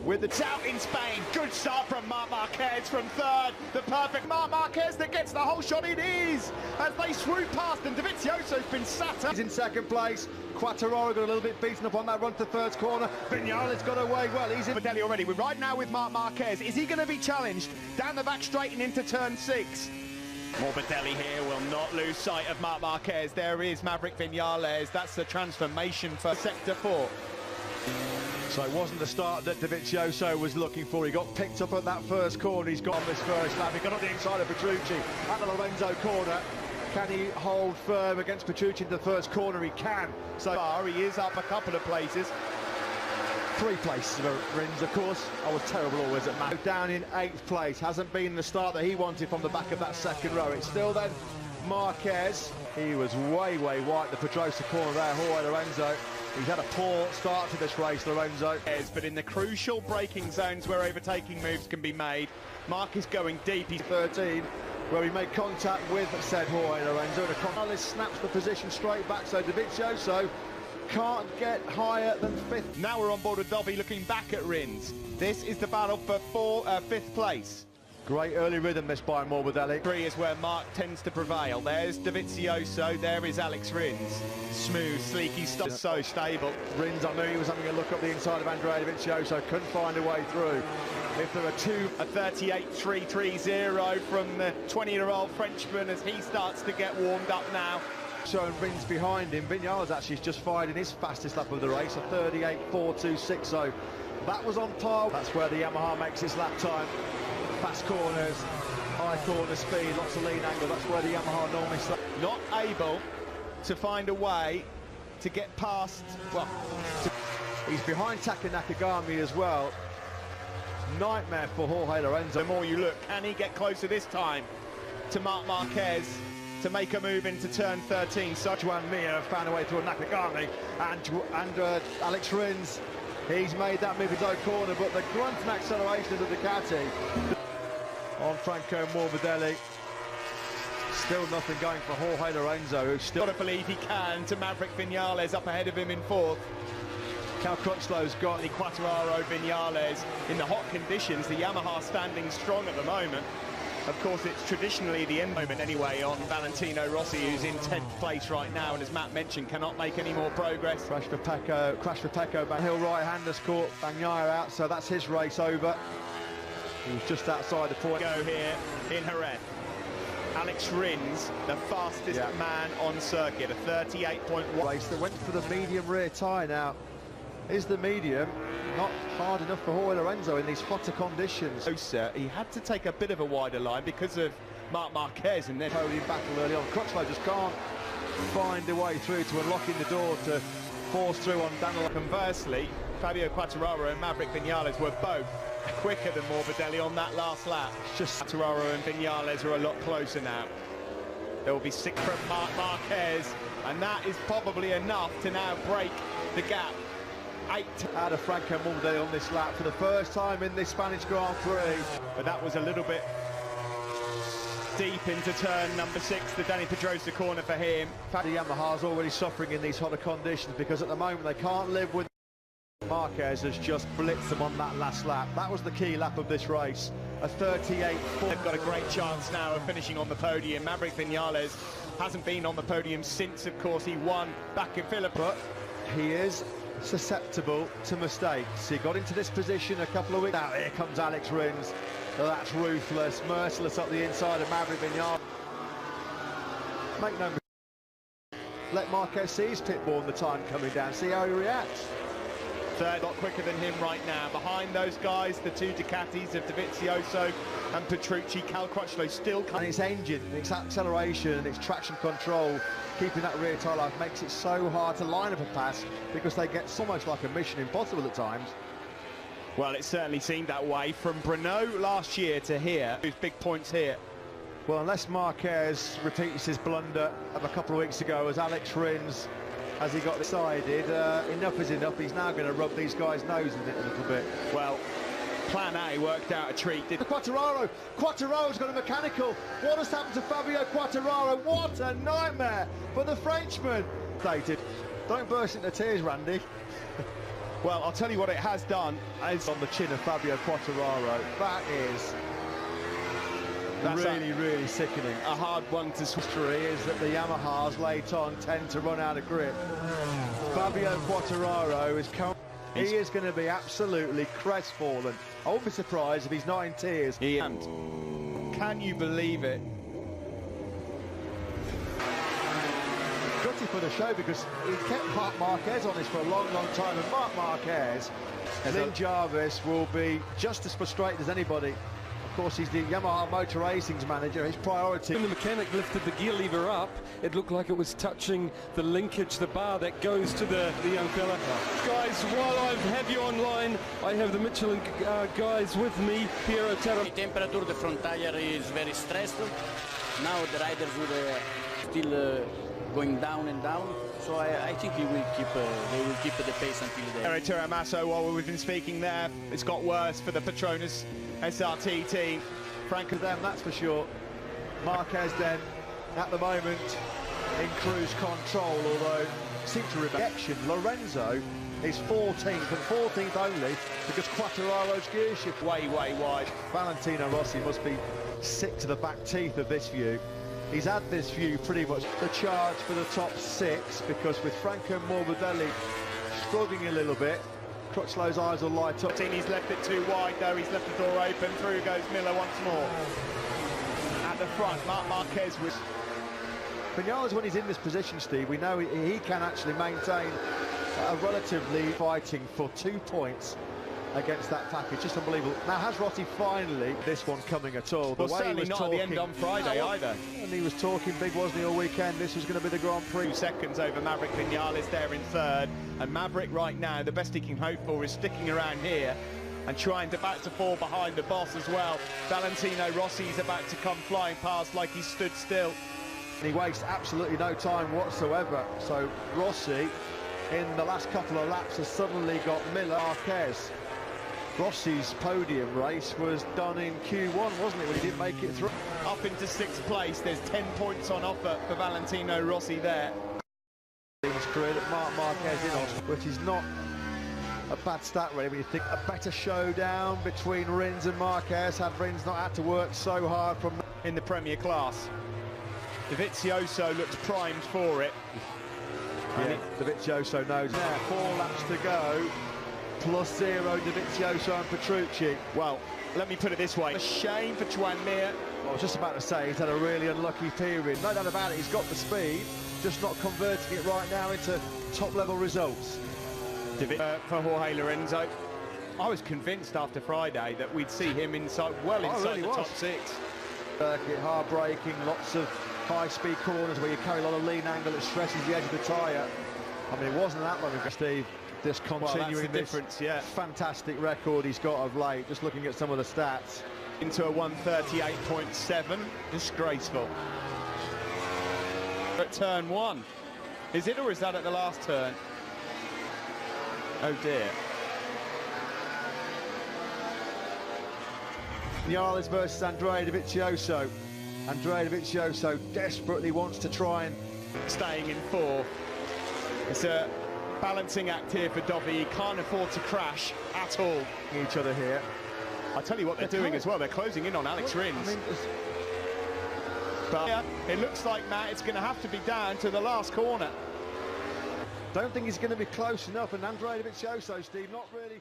with the out in Spain. Good start from Marquez from third. The perfect Marquez that gets the whole shot. It is as they swoop past, and Dovizioso's been sat up. He's in second place. Quartararo got a little bit beaten up on that run to third corner. Vinales got away well. He's in Morbidelli already. We're right now with Marquez. Is he going to be challenged down the back straight and into turn 6? Morbidelli here will not lose sight of Marquez. There is Maverick Vinales. That's the transformation for Sector 4. So it wasn't the start that Dovizioso was looking for. He got picked up at that first corner. He's got on this first lap. He got on the inside of Petrucci at the Lorenzo corner. Can he hold firm against Petrucci in the first corner? He can. So far, he is up a couple of places. 3 places for Rins, of course. I was terrible always at Matt. Down in 8th place. Hasn't been the start that he wanted from the back of that second row. It's still then Marquez. He was way wide the Pedrosa corner there. Jorge Lorenzo. He's had a poor start to this race, Lorenzo. But in the crucial braking zones where overtaking moves can be made, Mark is going deep. He's 13, where he made contact with said Jorge Lorenzo. And Vinales snaps the position straight back, so Dovizioso can't get higher than 5th. Now we're on board with Dovi looking back at Rins. This is the battle for 5th place. Great early rhythm this by Morbidelli. 3 is where Mark tends to prevail. There's Dovizioso, there is Alex Rins. Smooth, sleeky stuff, so stable. Rins, I knew he was having a look up the inside of Andrea Dovizioso, couldn't find a way through. If there are two... A 38.330 from the 20-year-old Frenchman as he starts to get warmed up now. Showing Rins behind him. Vinales actually has just fired in his fastest lap of the race, a 38.426, that was on par. That's where the Yamaha makes its lap time. Fast corners, high corner speed, lots of lean angle. That's where the Yamaha normally starts. Not able to find a way to get past, well... He's behind Taka Nakagami as well. Nightmare for Jorge Lorenzo. The more you look, can he get closer this time to Marquez to make a move into turn 13? Juan Mir found a way through Nakagami and Alex Rins. He's made that move in his own corner, but the grunt and acceleration of the Ducati on Franco Morbidelli. Still nothing going for Jorge Lorenzo, who's still... Got to believe he can, to Maverick Vinales up ahead of him in 4th. Cal Crutchlow's got the Quartararo Vinales in the hot conditions. The Yamaha standing strong at the moment. Of course, it's traditionally the end moment anyway on Valentino Rossi, who's in 10th place right now, and as Matt mentioned, cannot make any more progress. Crash for Pecco, Van Hill right-handers caught Bagnaia out, so that's his race over. He was just outside the point. Go here in Jerez. Alex Rins, the fastest man on circuit, a 38.1. Race that went for the medium rear tyre now. Is the medium not hard enough for Jorge Lorenzo in these hotter conditions? He had to take a bit of a wider line because of Marquez, and then podium battle early on. Crutchlow just can't find a way through to unlocking the door to force through on Daniel. Conversely, Fabio Quartararo and Maverick Vinales were both quicker than Morbidelli on that last lap. Just Quartararo and Vinales are a lot closer now. There will be 6 from Marquez, and that is probably enough to now break the gap. 8 out of Franco Morbidelli on this lap for the first time in this Spanish Grand Prix. But that was a little bit deep into turn number 6, the Danny Pedrosa corner for him. The Yamaha's already suffering in these hotter conditions because at the moment they can't live with... Marquez has just blitzed them on that last lap. That was the key lap of this race. A 38.4. They've got a great chance now of finishing on the podium. Maverick Vinales hasn't been on the podium since, of course, he won back in Philippines. But he is susceptible to mistakes. He got into this position a couple of weeks out. Here comes Alex Rins. That's ruthless, merciless up the inside of Maverick Vinales. Make no mistake. Let Marquez see his pit bull and the time coming down, see how he reacts. Third, a lot quicker than him right now. Behind those guys, the 2 Ducatis of Dovizioso and Petrucci. Cal Crutchlow still coming. And its engine, its acceleration, its traction control, keeping that rear tyre life makes it so hard to line up a pass because they get so much like a mission impossible at times. Well, it certainly seemed that way from Brno last year to here. Those big points here. Well, unless Marquez repeats his blunder of a couple of weeks ago as Alex Rins, as he got decided, enough is enough. He's now going to rub these guys' noses in it a little bit. Well, plan A worked out a treat. Quartararo's got a mechanical. What has happened to Fabio Quartararo? What a nightmare for the Frenchman. Don't burst into tears, Randy. Well, I'll tell you what it has done. Is on the chin of Fabio Quartararo. That's really sickening. A hard one to switch. History is that the Yamahas late on tend to run out of grip. Fabio Quartararo is he is going to be absolutely crestfallen. I won't be surprised if he's not in tears. Can you believe it? Gutty for the show because he kept Marc Marquez on this for a long time, and Marc Marquez, Lynn Jarvis will be just as frustrated as anybody. Of course, he's the Yamaha Motor Racing's manager. His priority. When the mechanic lifted the gear lever up, it looked like it was touching the linkage, the bar that goes to the young fella. Guys, while I have you online, I have the Michelin guys with me here at Terra. The temperature of the front tire is very stressed. Now the riders will still going down and down. So I think they will keep the pace until the end. Eric Masso, while we've been speaking there, it's got worse for the Petronas SRT team. Frank of them, that's for sure. Marquez then, at the moment, in cruise control, although seems to reaction. Lorenzo is 14th, and 14th only because Quartararo's gear shift way wide. Valentino Rossi must be sick to the back teeth of this view. He's had this view pretty much the charge for the top 6, because with Franco Morbidelli struggling a little bit, Crutchlow's eyes will light up. He's left it too wide though, he's left the door open, through goes Miller once more. At the front, Marc Marquez was... Vinales, when he's in this position, Steve, we know he can actually maintain a relatively fighting for 2 points against that package. Just unbelievable. Now, has Rossi finally this one coming at all? Well, certainly not at the end on Friday either. And he was talking big, wasn't he, all weekend? This was going to be the Grand Prix. 2 seconds over Maverick Vinales there in third. And Maverick right now, the best he can hope for is sticking around here and trying to fall behind the boss as well. Valentino Rossi's about to come flying past like he stood still. And he wastes absolutely no time whatsoever. So Rossi, in the last couple of laps, has suddenly got Miller Marquez. Rossi's podium race was done in Q1, wasn't it, when he didn't make it through? Up into 6th place, there's 10 points on offer for Valentino Rossi there. His career that Marc Marquez in on, which is not a bad stat really when you think a better showdown between Rins and Marquez had Rins not had to work so hard from in the Premier class. Dovizioso looks primed for it. Yeah, Dovizioso knows now. 4 laps to go. +0 Dovizioso and Petrucci. Well, let me put it this way. A shame for Joan Mir. Well, I was just about to say he's had a really unlucky period. No doubt about it, he's got the speed, just not converting it right now into top-level results. For Jorge Lorenzo, I was convinced after Friday that we'd see him inside the top 6. Circuit, hard braking, lots of high-speed corners where you carry a lot of lean angle that stresses the edge of the tyre. I mean, it wasn't that long ago, Steve. This continuing this fantastic record he's got of late, just looking at some of the stats. Into a 138.7, disgraceful. At turn 1. Is it, or is that at the last turn? Oh dear. Vinales versus Andrea Dovizioso. Andrea Dovizioso desperately wants to try and... Staying in 4. It's a balancing act here for Dovi. He can't afford to crash at all. Each other here. I'll tell you what they're doing as well. They're closing in on Alex Rins. I mean, but yeah, it looks like, Matt, it's going to have to be down to the last corner. Don't think he's going to be close enough, and Andrea Dovizioso, Steve, not really